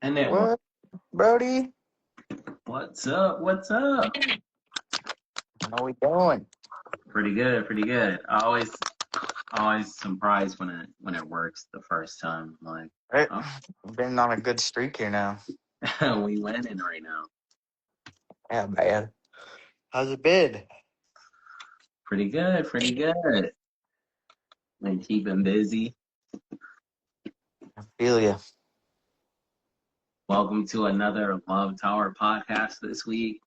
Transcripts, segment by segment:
And then What, Brody? what's up? What's up? How we doing? Pretty good, pretty good. I always surprised when it works the first time. Like, Right, oh, been on a good streak here now. we winning right now. Yeah, man. How's it been? Pretty good, pretty good. Been keeping busy. I feel you. Welcome to another Love Tower podcast this week.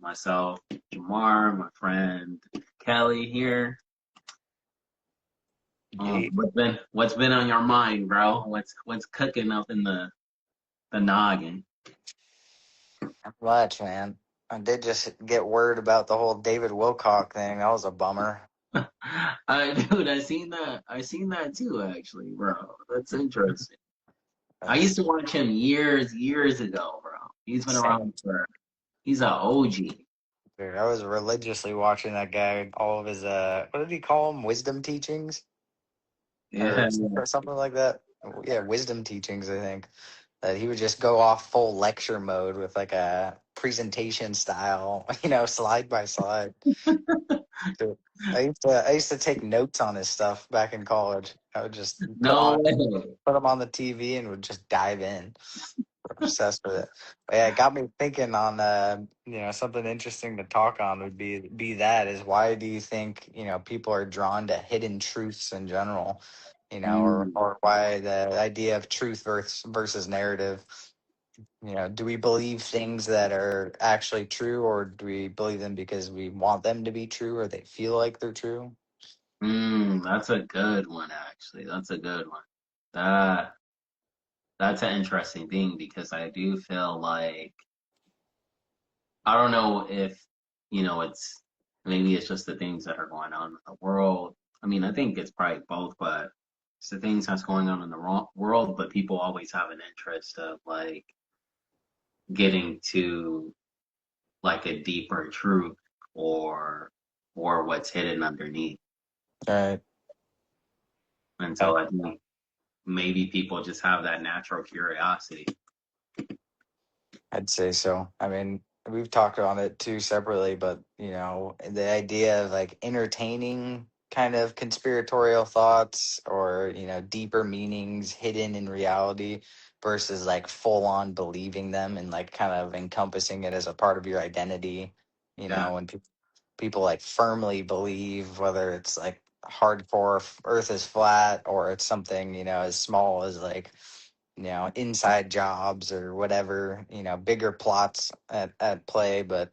Myself, Jamar, my friend Kelly here. Yeah, What's been on your mind, bro? What's cooking up in the noggin? not much, man. I did just get word about the whole David Wilcock thing. That was a bummer. Dude, I seen that too, actually, bro. That's interesting. I used to That's watch him years ago, bro. He's been insane. around he's a OG. Dude, I was religiously watching that guy, all of his, what did he call them? Wisdom teachings? Yeah, Or something like that? Yeah, wisdom teachings, I think. That he would just go off full lecture mode with like a presentation style, slide by slide. Dude, I used to take notes on his stuff back in college. I would just no way. put him on the TV and would just dive in. Obsessed with it. But yeah, it got me thinking on something interesting to talk on would be that is why do you think people are drawn to hidden truths in general, Mm, or why the idea of truth versus narrative. Do we believe things that are actually true, or do we believe them because we want them to be true, or they feel like they're true? that's a good one, actually. That's a good one. That that's an interesting thing because I do feel like I don't know if it's maybe it's just the things that are going on in the world. I mean, I think it's probably both, but it's the things that's going on in the world. But people always have an interest of like getting to like a deeper truth or or what's hidden underneath. Right. And so I think maybe people just have that natural curiosity. I'd say so. I mean, we've talked on it too separately, but the idea of like entertaining kind of conspiratorial thoughts or, deeper meanings hidden in reality versus like full on believing them and like kind of encompassing it as a part of your identity. Yeah. When people like firmly believe whether it's like hardcore earth is flat or it's something, as small as like inside jobs or whatever, bigger plots at play. But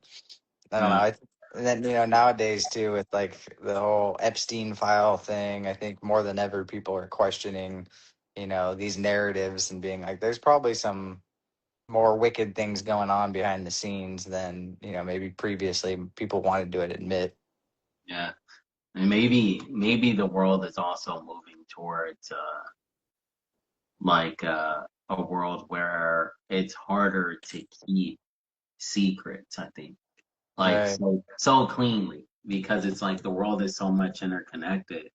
I don't know. Yeah. And then, nowadays too, with like the whole Epstein file thing, I think more than ever people are questioning, these narratives and being like, there's probably some more wicked things going on behind the scenes than, maybe previously people wanted to admit. Yeah. And maybe the world is also moving towards a world where it's harder to keep secrets, I think. Like Right. so cleanly because it's like the world is so much interconnected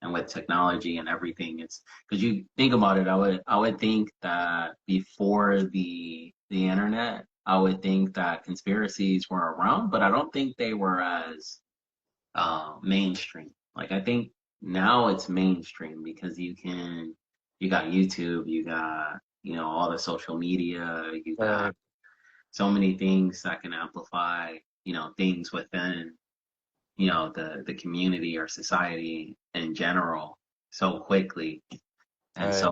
and with technology and everything it's because you think about it I would think that before the internet I would think that conspiracies were around but I don't think they were as mainstream. Like I think now it's mainstream because you got YouTube, you got all the social media, you got Right. so many things that can amplify things within the community or society in general so quickly and Right. so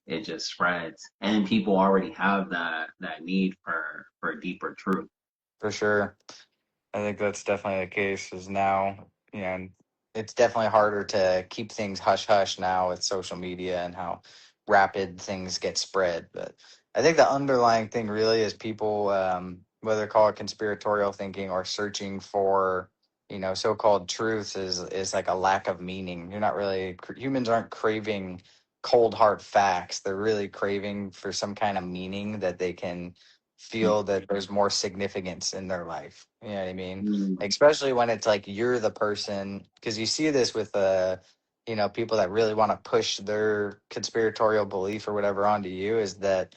it just spreads and people already have that need for deeper truth. For sure. I think that's definitely the case. Is now, it's definitely harder to keep things hush hush now with social media and how rapid things get spread. But I think the underlying thing really is people, whether call it conspiratorial thinking or searching for, so-called truths, is like a lack of meaning. You're not really humans aren't craving cold hard facts. They're really craving for some kind of meaning that they can feel that there's more significance in their life. You know what I mean? Mm, Especially when it's like you're the person, because you see this with people that really want to push their conspiratorial belief or whatever onto you, is that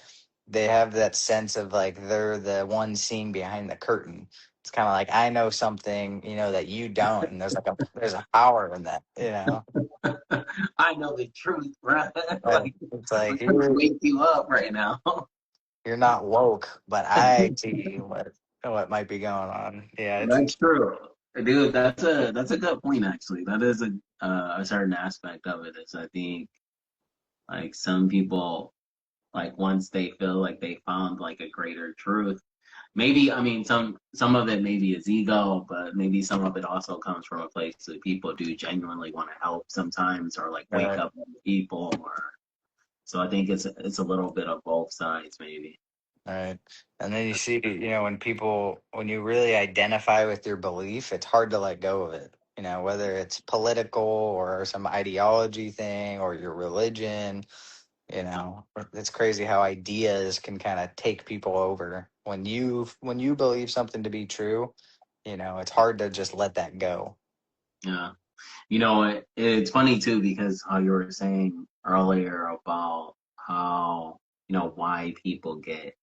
they have that sense of like they're the one seeing behind the curtain. It's kind of like I know something, that you don't, and there's a power in that, I know the truth, right? And Like it's I'm like trying to wake you up right now. you're not woke, but I see what might be going on. Yeah, That's true, dude. That's a good point. Actually, that is a certain aspect of it. Is I think like some people like once they feel like they found like a greater truth. Maybe I mean some of it maybe is ego, but maybe some of it also comes from a place that people do genuinely want to help sometimes, or like wake right, up other people, or so I think it's a little bit of both sides, maybe. right. And then you see, when you really identify with your belief, it's hard to let go of it. Whether it's political or some ideology thing or your religion. It's crazy how ideas can kind of take people over. When you believe something to be true, it's hard to just let that go. Yeah. It's funny too because how you were saying earlier about how, why people get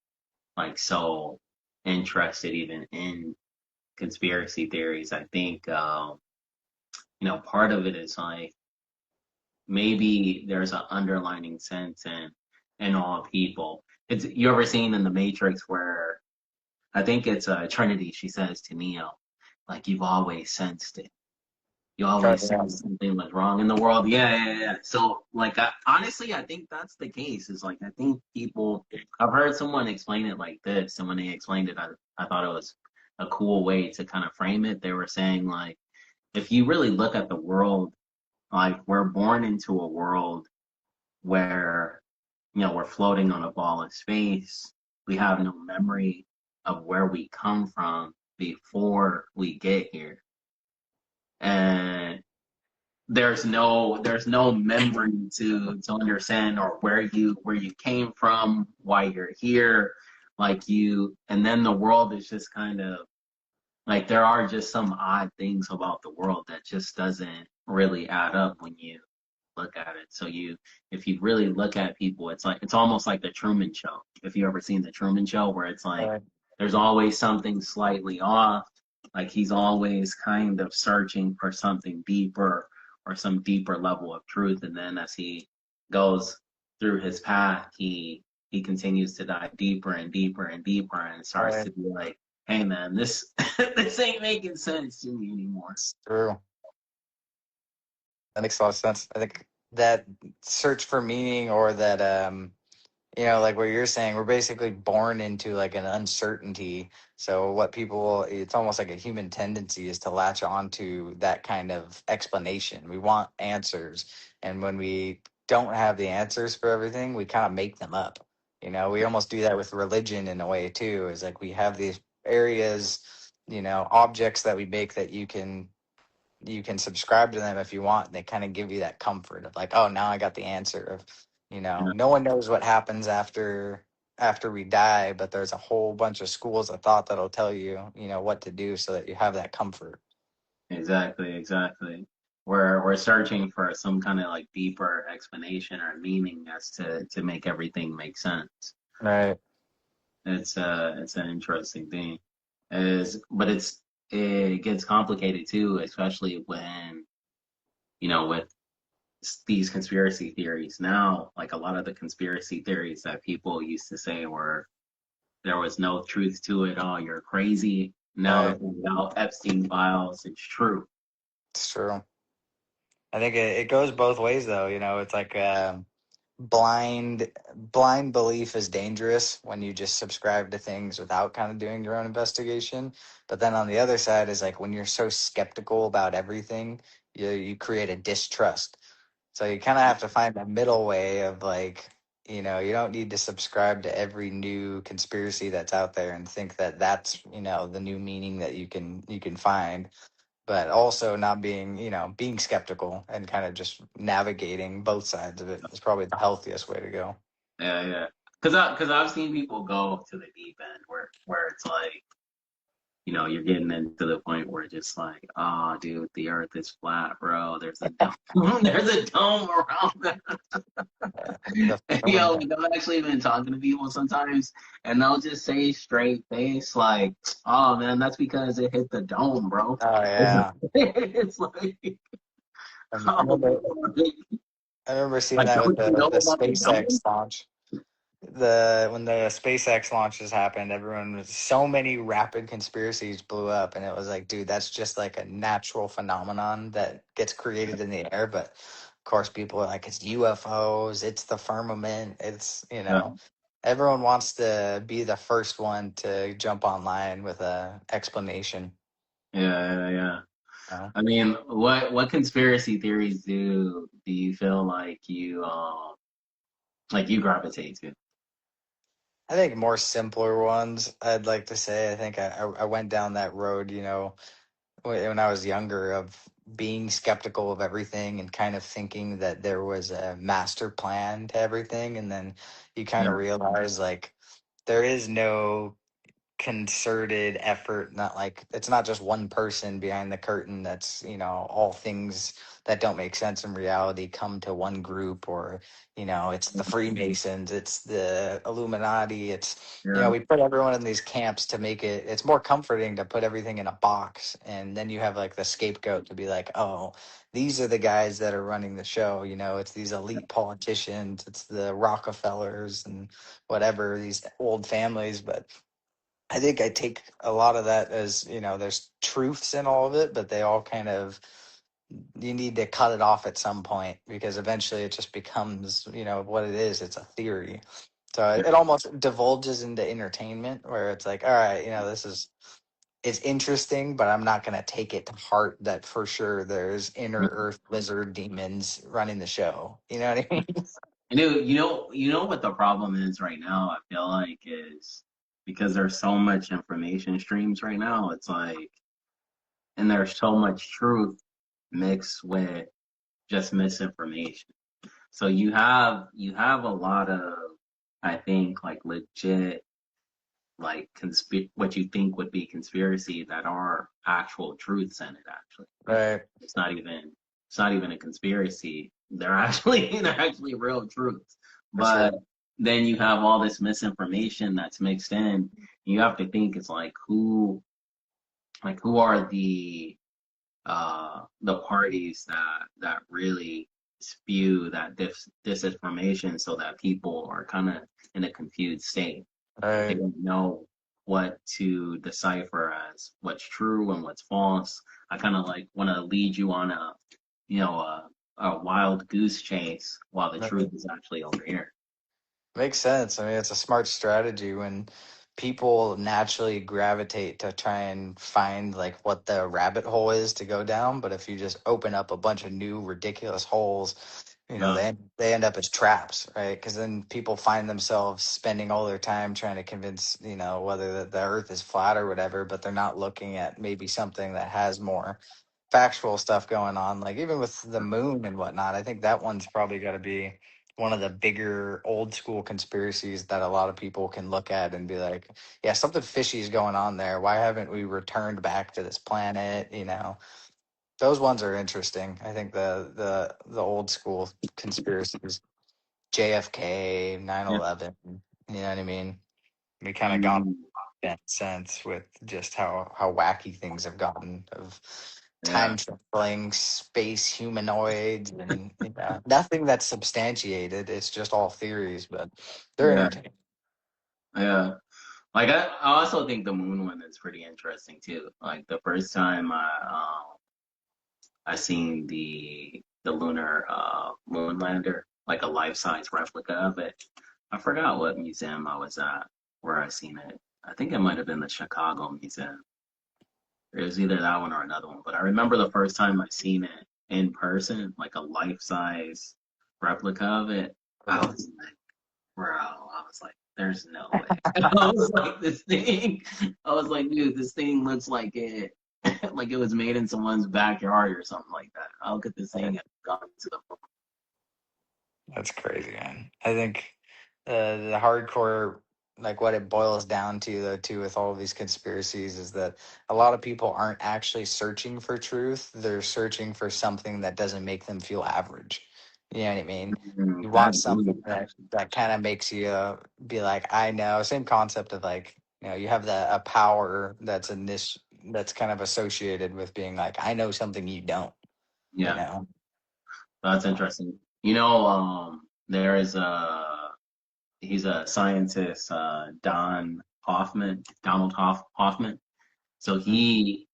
like so interested even in conspiracy theories. I think, part of it is like maybe there's an underlining sense in all people. It's you ever seen in the Matrix where I think it's Trinity, she says to Neo, like you've always sensed it. You Oh, always yeah. sense something was wrong in the world. Yeah, yeah, yeah. So, like, honestly, I think that's the case. Is like, I think people. I've heard someone explain it like this, and when they explained it, I thought it was a cool way to kind of frame it. They were saying like, if you really look at the world, like, we're born into a world where, we're floating on a ball of space. We have no memory of where we come from before we get here, and there's no memory to understand or where you came from, why you're here, and then the world is just kind of like there are just some odd things about the world that just doesn't really add up when you look at it. So if you really look at people, it's almost like the Truman Show. If you ever seen the Truman Show, where it's like Right. there's always something slightly off, like he's always kind of searching for something deeper or some deeper level of truth, and then as he goes through his path, he continues to dive deeper and deeper and deeper, and starts Right. to be like, "Hey, man, this this ain't making sense to me anymore." It's true. That makes a lot of sense. I think that search for meaning, or that like what you're saying, we're basically born into like an uncertainty. So it's almost like a human tendency is to latch on to that kind of explanation. We want answers. And when we don't have the answers for everything, we kind of make them up. We almost do that with religion in a way too, is like we have these areas, objects that we make that you can subscribe to them if you want. They kind of give you that comfort of like, oh, now I got the answer of, no one knows what happens after we die, but there's a whole bunch of schools of thought that'll tell you, what to do so that you have that comfort. Exactly, exactly. We're searching for some kind of like deeper explanation or meaning as to make everything make sense. Right. It's an interesting thing. But it gets complicated too, especially when, with these conspiracy theories. Now, like a lot of the conspiracy theories that people used to say were there was no truth to it all, you're crazy. Now Right. that we know Epstein files, it's true. It's true. I think it goes both ways though. It's like blind belief is dangerous when you just subscribe to things without kind of doing your own investigation. But then on the other side is like when you're so skeptical about everything, you create a distrust. So you kind of have to find a middle way of like, you don't need to subscribe to every new conspiracy that's out there and think that that's, the new meaning that you can find, but also not being skeptical and kind of just navigating both sides of it is probably the healthiest way to go. Yeah, yeah. Because I've seen people go to the deep end where it's like you're getting into the point where just like, oh, dude, the Earth is flat, bro. There's a dome. There's a dome around it. The Yo, firmament. like, I've actually been talking to people sometimes, and they'll just say straight face, like, "Oh man, that's because it hit the dome, bro." Oh It's, yeah. it's like, And oh, I remember seeing like, that with don't you know the about the dome? SpaceX launch. When the SpaceX launches happened, everyone was so many rapid conspiracies blew up, and it was like, dude, that's just like a natural phenomenon that gets created in the air. But of course, people are like, it's UFOs, it's the firmament, it's Yeah, everyone wants to be the first one to jump online with a explanation. yeah, yeah, yeah. You know? I mean, what conspiracy theories do you feel like you gravitate to? I think more simpler ones. I'd like to say. I think I went down that road, when I was younger of being skeptical of everything and kind of thinking that there was a master plan to everything. And then you kind Yeah, of realize like there is no concerted effort, not like it's not just one person behind the curtain that's all things that don't make sense in reality come to one group, or it's the Freemasons, it's the Illuminati, it's yeah, we put everyone in these camps to make it's more comforting to put everything in a box, and then you have like the scapegoat to be like, oh, these are the guys that are running the show, it's these elite politicians, it's the Rockefellers and whatever, these old families. But I think I take a lot of that as, there's truths in all of it, but they all kind of, you need to cut it off at some point because eventually it just becomes, what it is. It's a theory. So yeah. it almost divulges into entertainment where it's like, all right, it's interesting, but I'm not going to take it to heart that for sure there's inner earth lizard demons running the show. You know what I mean? And you know what the problem is right now, I feel like is because there's so much information streams right now, it's like and there's so much truth mixed with just misinformation. So you have a lot of I think like legit like what you think would be conspiracy that are actual truths in it actually. Right. It's not even it's not even a conspiracy. They're actually real truths. For But sure. then you have all this misinformation that's mixed in. You have to think it's like who are the parties that really spew that disinformation so that people are kind of in a confused state. They Right. don't know what to decipher as what's true and what's false. I kind of like want to lead you on a wild goose chase while the truth Right. is actually over here. Makes sense. I mean, it's a smart strategy when people naturally gravitate to try and find like what the rabbit hole is to go down. But if you just open up a bunch of new ridiculous holes, Uh, they end up as traps, right? Because then people find themselves spending all their time trying to convince, whether the earth is flat or whatever, but they're not looking at maybe something that has more factual stuff going on. Like even with the moon and whatnot, I think that one's probably got to be one of the bigger old school conspiracies that a lot of people can look at and be like, yeah, something fishy is going on there. Why haven't we returned back to this planet? Those ones are interesting. I think the old school conspiracies, JFK, nine yeah. 11. You know what I mean? We kind of gone Mm, that sense with just how wacky things have gotten of yeah. time traveling, space humanoids, and nothing that's substantiated. It's just all theories, but they're Yeah. entertaining. Yeah. Like I also think the moon one is pretty interesting too. Like the first time I seen the lunar moon lander, like a life size replica of it. I forgot what museum I was at where I seen it. I think it might have been the Chicago Museum. It was either that one or another one. But I remember the first time I seen it in person, like a life size replica of it. I was like, bro, I was like, there's no way. I was like, I was like, dude, this thing looks like it, like it was made in someone's backyard or something like that. How could this thing have gone to the That's crazy, man. I think the hardcore. like what it boils down to though too with all of these conspiracies is that a lot of people aren't actually searching for truth. They're searching for something that doesn't make them feel average. You know what I mean? You I want something agree, that actually. kind of makes you be like, I know. Same concept of like, you have a power that's in this that's kind of associated with being like, I know something you don't. You Yeah, know. that's interesting. There is a he's a scientist, Hoffman. So he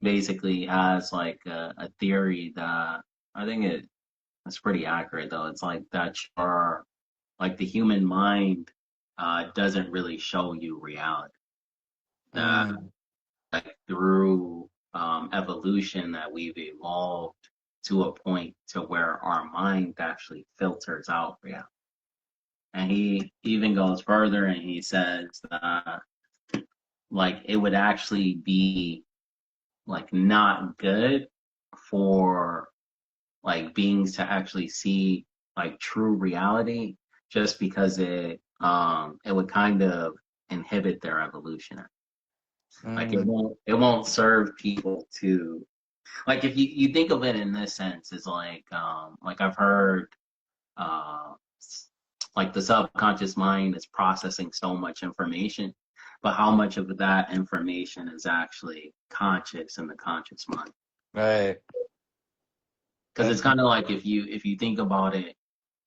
basically has like a theory that I think it's pretty accurate though. It's like that your like the human mind doesn't really show you reality. That Mm, like through evolution that we've evolved to a point to where our mind actually filters out reality. And he even goes further and he says that like it would actually be like not good for like beings to actually see like true reality just because it would kind of inhibit their evolution. Like mm, it won't serve people to like if you think of it in this sense is like I've heard uh like the subconscious mind is processing so much information, but how much of that information is actually conscious in the conscious mind? right. Because it's And kind of like if you think about it,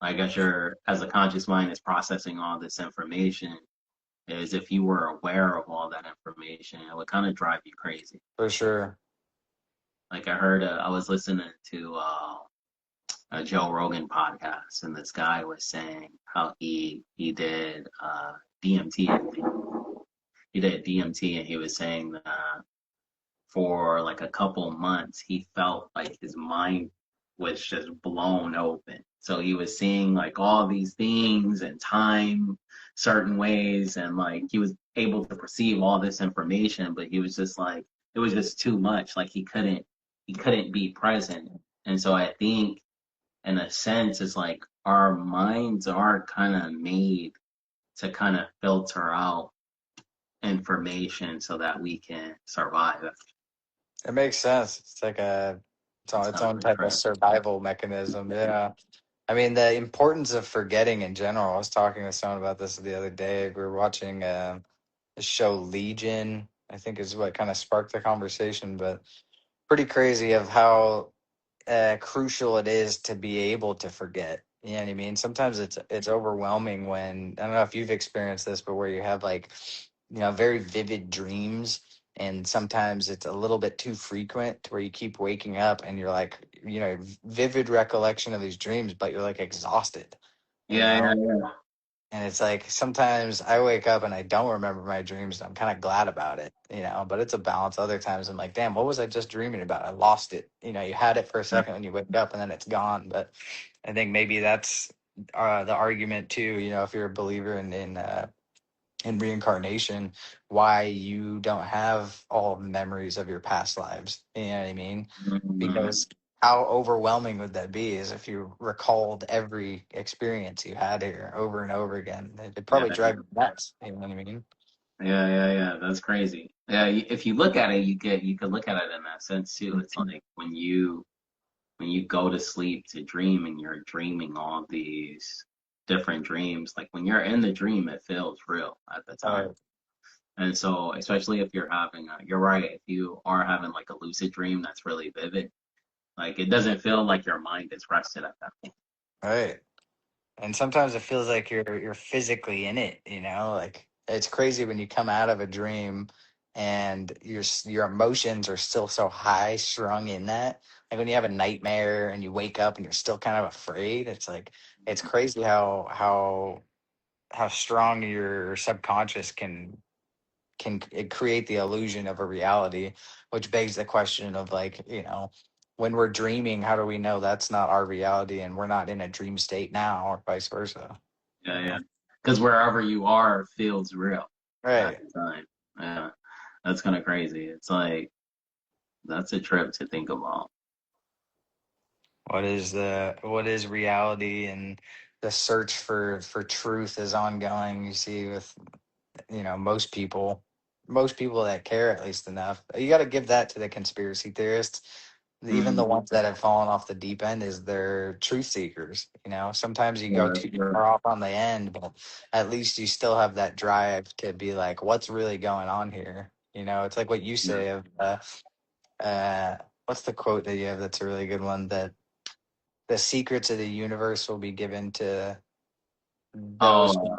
like as a conscious mind is processing all this information, is if you were aware of all that information, it would kind of drive you crazy. for sure. Like I heard, I was listening to a Joe Rogan podcast, and this guy was saying how he did DMT. I think. He did DMT, and he was saying that for like a couple months, he felt like his mind was just blown open. So he was seeing like all these things and time certain ways, and like he was able to perceive all this information, but he was just like it was just too much. Like he couldn't be present. And so I think in a sense it's like our minds are kind of made to kind of filter out information so that we can survive. It makes sense. It's like It's its kind of own like type of crazy. survival mechanism. Yeah. I mean, the importance of forgetting in general. I was talking to someone about this the other day. We were watching the show Legion, I think is what kind of sparked the conversation, but pretty crazy of how crucial it is to be able to forget. You know what I mean? Sometimes it's overwhelming when I don't know if you've experienced this, but where you have like very vivid dreams, and sometimes it's a little bit too frequent to where you keep waking up and you're like vivid recollection of these dreams, but you're like exhausted. You Yeah, yeah, know, yeah. and it's like sometimes I wake up and I don't remember my dreams. And I'm kind of glad about it, but it's a balance. Other times I'm like, damn, what was I just dreaming about? I lost it. You had it for a Yeah. second when you wake up and then it's gone. But I think maybe that's the argument too. If you're a believer in reincarnation, why you don't have all memories of your past lives. You know what I mean? Mhm. Because how overwhelming would that be is if you recalled every experience you had here over and over again? It'd Yeah, probably drive you nuts. You know what I mean? yeah, yeah, yeah. That's crazy. Yeah, if you look at it, you could look at it in that sense too. It's like when you go to sleep to dream and you're dreaming all these different dreams. Like when you're in the dream, it feels real at the time. Uh, And so, especially if you're right. If you are having like a lucid dream that's really vivid, like it doesn't feel like your mind is rested at that point. right. And sometimes it feels like you're physically in it, like it's crazy when you come out of a dream and your emotions are still so high strung in that. Like when you have a nightmare and you wake up and you're still kind of afraid, it's like it's crazy how strong your subconscious can it create the illusion of a reality, which begs the question of like, when we're dreaming, how do we know that's not our reality and we're not in a dream state now, or vice versa? Yeah, yeah. Because wherever you are feels real at Right. the time. Yeah, that's kind of crazy. It's like that's a trip to think about. What is reality, and the search for truth is ongoing. You see with most people that care at least enough. You got to give that to the conspiracy theorists. Even the Mm, ones that have fallen off the deep end is they're truth seekers. Sometimes you go too or, far off on the end, but at least you still have that drive to be like, what's really going on here? It's like what you yeah. say of uh, what's the quote that you have that's a really good one, that the secrets of the universe will be given to those who,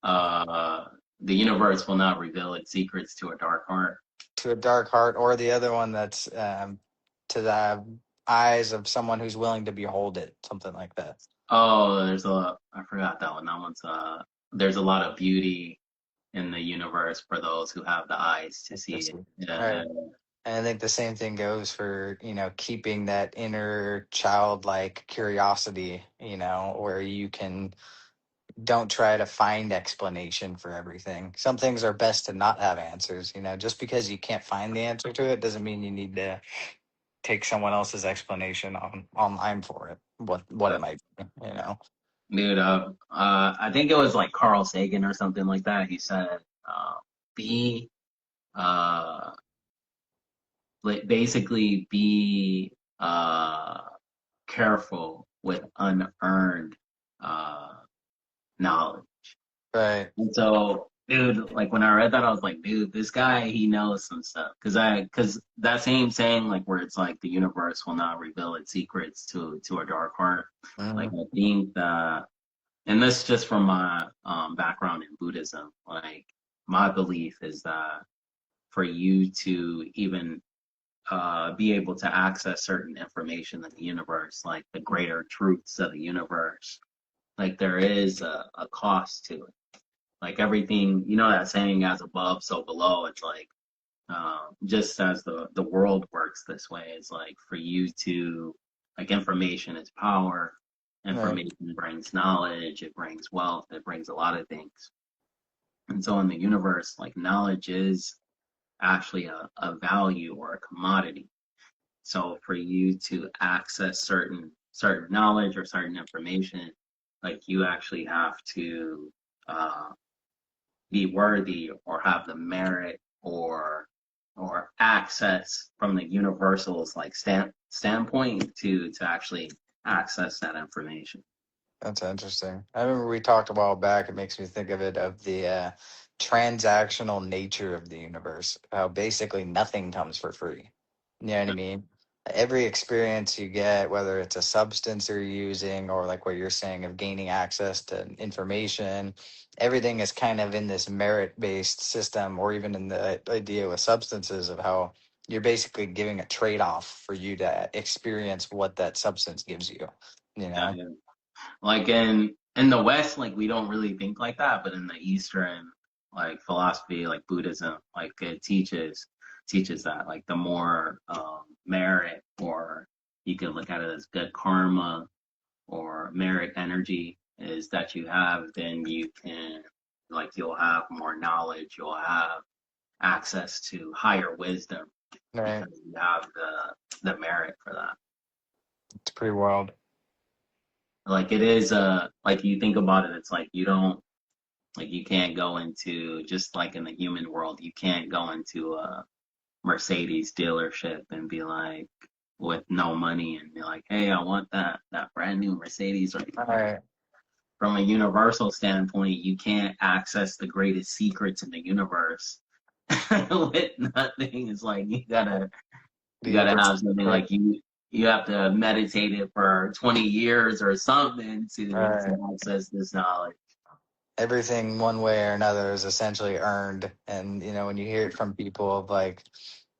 Oh, the universe will not reveal its secrets to a dark heart. to a dark heart, or the other one that's to the eyes of someone who's willing to behold it, something like that. Oh, I forgot that one. That one's there's a lot of beauty in the universe for those who have the eyes to see That's it. it. Yeah, Right. And I think the same thing goes for, keeping that inner childlike curiosity, where you can don't try to find explanation for everything. Some things are best to not have answers, just because you can't find the answer to it doesn't mean you need to take someone else's explanation on online for it. What yeah. it might be. Dude, I think it was like Carl Sagan or something like that. He said, be, uh, like basically be, careful with unearned, uh, knowledge. Right. And so, dude, like when I read that, I was like, dude, this guy, he knows some stuff. Cause that same saying, like where it's like the universe will not reveal its secrets to a dark heart. Like Hmm. I think that, and this just from my background in Buddhism, like my belief is that for you to even be able to access certain information in the universe, like the greater truths of the universe, like there is a cost to it. Like everything, that saying, as above, so below. It's like just as the world works this way. It's like for you to, like, information is power. Right. Information brings knowledge. It brings wealth. It brings a lot of things. And so in the universe, like knowledge is actually a value or a commodity. So for you to access certain knowledge or certain information, like you actually have to uh, be worthy or have the merit or access from the universal's like standpoint to actually access that information. That's interesting. I remember we talked a while back. It makes me think of the transactional nature of the universe. How basically nothing comes for free. You know what I mean? Every experience you get, whether it's a substance you're using or like what you're saying of gaining access to information, everything is kind of in this merit-based system, or even in the idea with substances of how you're basically giving a trade-off for you to experience what that substance gives you. You Yeah, know? yeah. Like in the West, like we don't really think like that, but in the Eastern like philosophy, like Buddhism, like it teaches that like the more merit, or you can look at it as good karma or merit energy is that you have, then you can, like, you'll have more knowledge, you'll have access to higher wisdom Right. because you have the merit for that. It's pretty wild. Like it is like you think about it, it's like you don't, like you can't go into, just like in the human world, you can't go into a Mercedes dealership and be like, with no money, and be like, hey, I want that brand new Mercedes right All now. right. From a universal standpoint, you can't access the greatest secrets in the universe with nothing. It's like you Be gotta able to. have something like you have to meditate it for 20 years or something All to right. access this knowledge. Everything one way or another is essentially earned. And, when you hear it from people of like,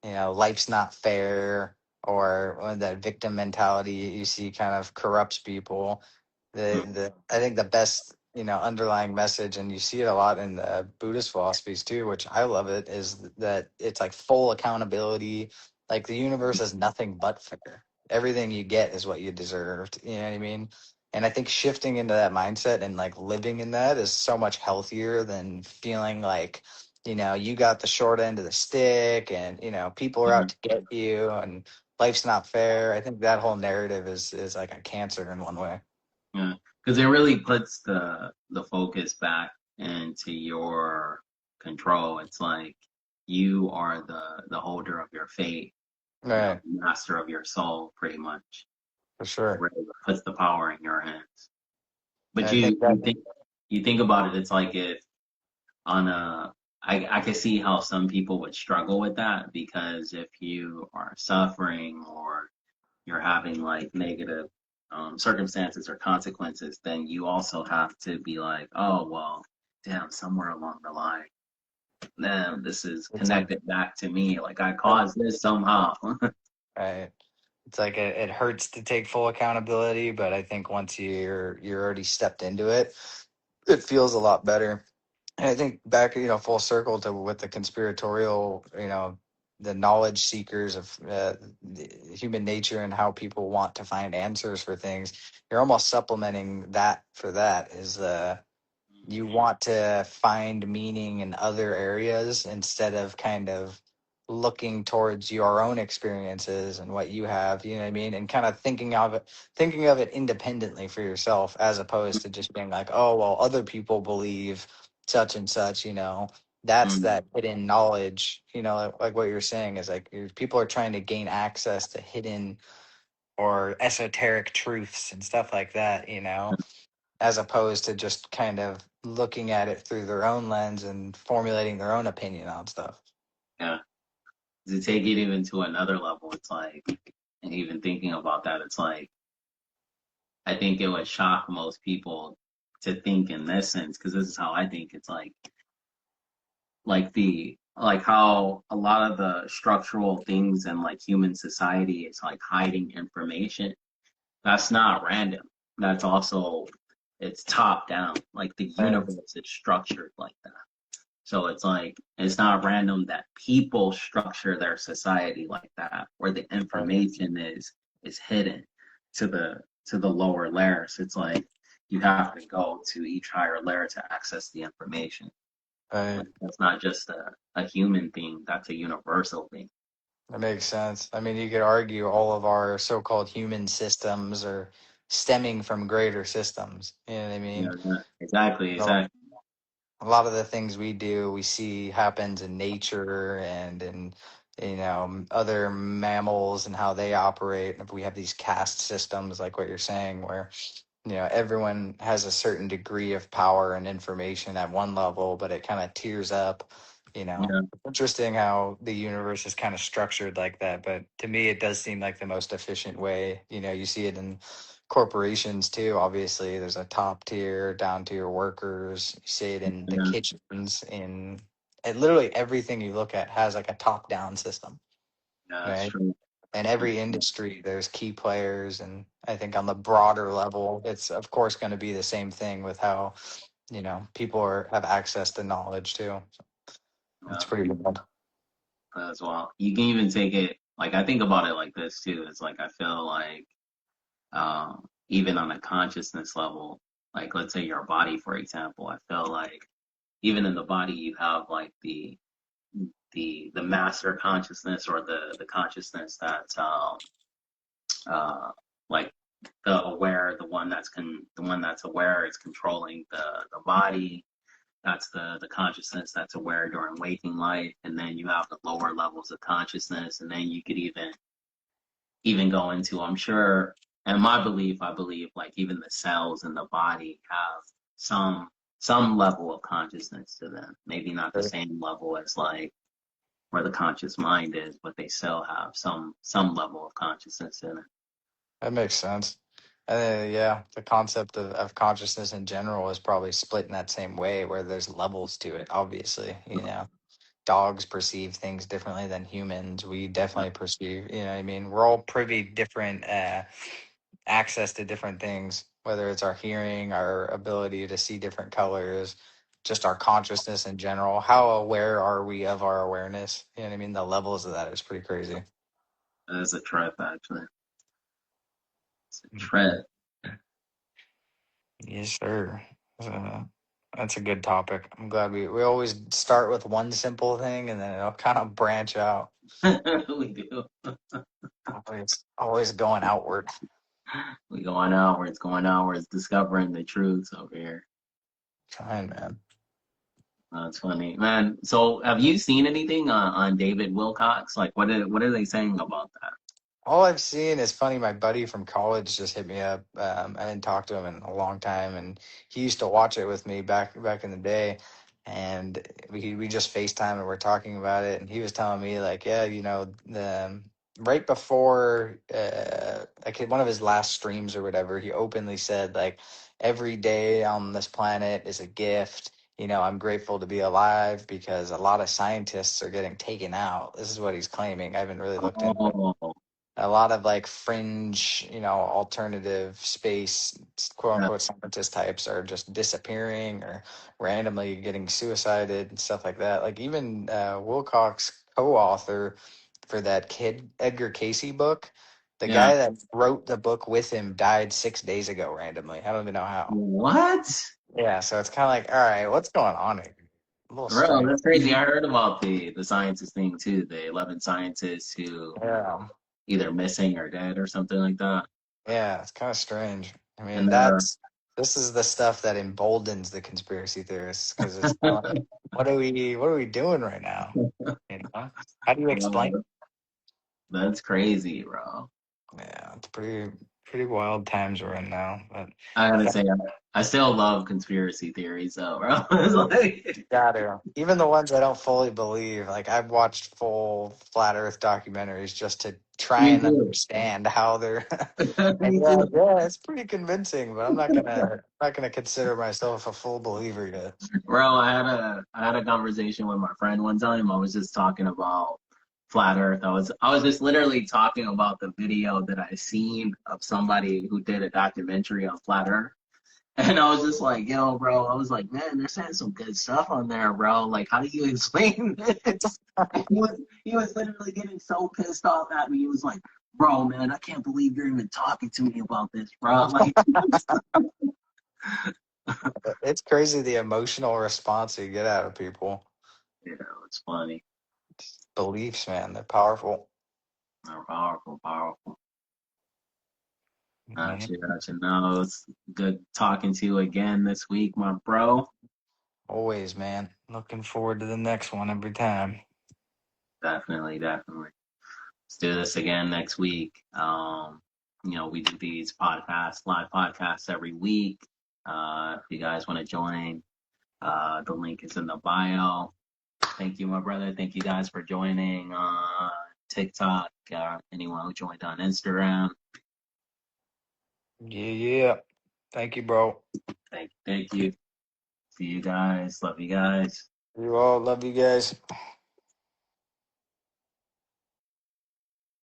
life's not fair, or when that victim mentality you see kind of corrupts people. I think the best, underlying message, and you see it a lot in the Buddhist philosophies too, which I love it, is that it's like full accountability. Like the universe is nothing but fair. Everything you get is what you deserved. You know what I mean? And I think shifting into that mindset and like living in that is so much healthier than feeling like, you got the short end of the stick, and, people are out Mhm. to get you, and life's not fair. I think that whole narrative is like a cancer in one way. Yeah, because it really puts the focus back into your control. It's like you are the holder of your fate, Right, master of your soul, pretty much. for It sure. really puts the power in your hands. And But I think that you think about it, it's like if on a I can see how some people would struggle with that because if you are suffering or you're having like negative circumstances or consequences, then you also have to be like, oh well, damn, somewhere along the line, damn, this is it's like connected back to me. Like I caused this somehow. right. It's like it hurts to take full accountability, but I think once you're already stepped into it, it feels a lot better. And I think back, full circle to with the conspiratorial, the knowledge seekers of the human nature and how people want to find answers for things. You're almost supplementing that for that is you want to find meaning in other areas instead of kind of looking towards your own experiences and what you have, you know what I mean? And kind of thinking of it independently for yourself as opposed to just being like, oh, well, other people believe such and such, that's Mm, that hidden knowledge, like what you're saying is like people are trying to gain access to hidden or esoteric truths and stuff like that, as opposed to just kind of looking at it through their own lens and formulating their own opinion on stuff. yeah. To take it even to another level, it's like, and even thinking about that, it's like I think it would shock most people to think in this sense, because this is how I think. It's like how a lot of the structural things in like human society is like hiding information. That's not random. That's also it's top down. Like the Right, universe is structured like that. So it's like it's not random that people structure their society like that, where the right, information is hidden to the lower layers. It's like you have to go to each higher layer to access the information. right. Like that's not just a human thing, that's a universal thing. That makes sense. I mean, you could argue all of our so-called human systems are stemming from greater systems. You know what I mean? Yeah, exactly, So exactly. a lot of the things we do, we see happens in nature and in other mammals and how they operate. If we have these caste systems, like what you're saying, where everyone has a certain degree of power and information at one level, but it kind of tiers up. Yeah, Interesting how the universe is kind of structured like that. But to me, it does seem like the most efficient way. You see it in corporations too. Obviously, there's a top tier, down tier workers. You see it in the yeah, kitchens, in and literally everything you look at has like a top down system, yeah, that's right? true. In That's every true. industry there's key players, and I think on the broader level it's of course going to be the same thing with how people have access to knowledge too. So it's Yeah, pretty good. as well. You can even take it like I think about it like this too. It's like I feel like even on a consciousness level, like let's say your body, for example, I feel like even in the body you have like the master consciousness or the consciousness that's uh like the aware, the one that's aware is controlling the body. That's the consciousness that's aware during waking life, and then you have the lower levels of consciousness, and then you could even go into, I'm sure, and my belief, I believe like even the cells in the body have some some level of consciousness to them. Maybe not the Sure. same level as like where the conscious mind is, but they still have some level of consciousness in it. That makes sense. And yeah, the concept of consciousness in general is probably split in that same way where there's levels to it. Obviously, dogs perceive things differently than humans. We definitely perceive, what I mean, we're all privy different access to different things, whether it's our hearing, our ability to see different colors, just our consciousness in general. How aware are we of our awareness? You know what I mean? The levels of that is pretty crazy. That is a trip, actually. It's a Mhm. trip. Yes, sir. Uh, that's a good topic. I'm glad we always start with one simple thing and then it'll kind of branch out. We do. Always going outward. We going outwards, going outwards, discovering the truths over here. Trying, man. That's funny, man. So, have you seen anything on David Wilcox? Like, what are they saying about that? All I've seen is funny. My buddy from college just hit me up. I didn't talk to him in a long time, and he used to watch it with me back in the day. And we just FaceTime and we're talking about it. And he was telling me like, yeah, the right before like one of his last streams or whatever, he openly said like, every day on this planet is a gift. I'm grateful to be alive because a lot of scientists are getting taken out. This is what he's claiming. I haven't really looked into it. Oh, A lot of like fringe, alternative space, quote yeah, unquote, scientist types are just disappearing or randomly getting suicided and stuff like that. Like even Wilcox, co-author for that Kid Edgar Casey book, the yeah. guy that wrote the book with him died 6 days ago randomly. I don't even know how. What? Yeah, so it's kind of like, all right, what's going on here? A little Bro, strange. that's crazy. I heard about the scientist thing too. The 11 scientists who Yeah. either missing or dead or something like that. Yeah, it's kind of strange. I And mean, they're this is the stuff that emboldens the conspiracy theorists because it's kind of like, what are we doing right now? How do you explain? bro, that's crazy, bro. Yeah, it's pretty wild times we're in now. But I you gotta got, say, I still love conspiracy theories, though, bro. It's like, got to even the ones I don't fully believe. Like I've watched full flat Earth documentaries just to try me and too. understand how they're. And Me yeah, too. yeah, it's pretty convincing, but I'm not gonna consider myself a full believer yet. Bro, I had a conversation with my friend one time. I was just talking about flat Earth. I was just literally talking about the video that I seen of somebody who did a documentary on flat Earth. And I was just like, yo, bro, I was like, man, they're saying some good stuff on there, bro. Like, how do you explain this? And he was literally getting so pissed off at me. He was like, bro, man, I can't believe you're even talking to me about this, bro. Like, It's crazy the emotional response you get out of people. it's funny. Beliefs, man, they're powerful. They're powerful, powerful. Yeah, Gotcha, gotcha. No, it's good talking to you again this week, my bro. always, man. Looking forward to the next one every time. Definitely, definitely. Let's do this again next week. We do these podcasts, live podcasts every week. If you guys want to join, the link is in the bio. Thank you, my brother. Thank you guys for joining TikTok. Anyone who joined on Instagram. Yeah, yeah. Thank you, bro. Thank you. See you guys. Love you guys. You all love you guys.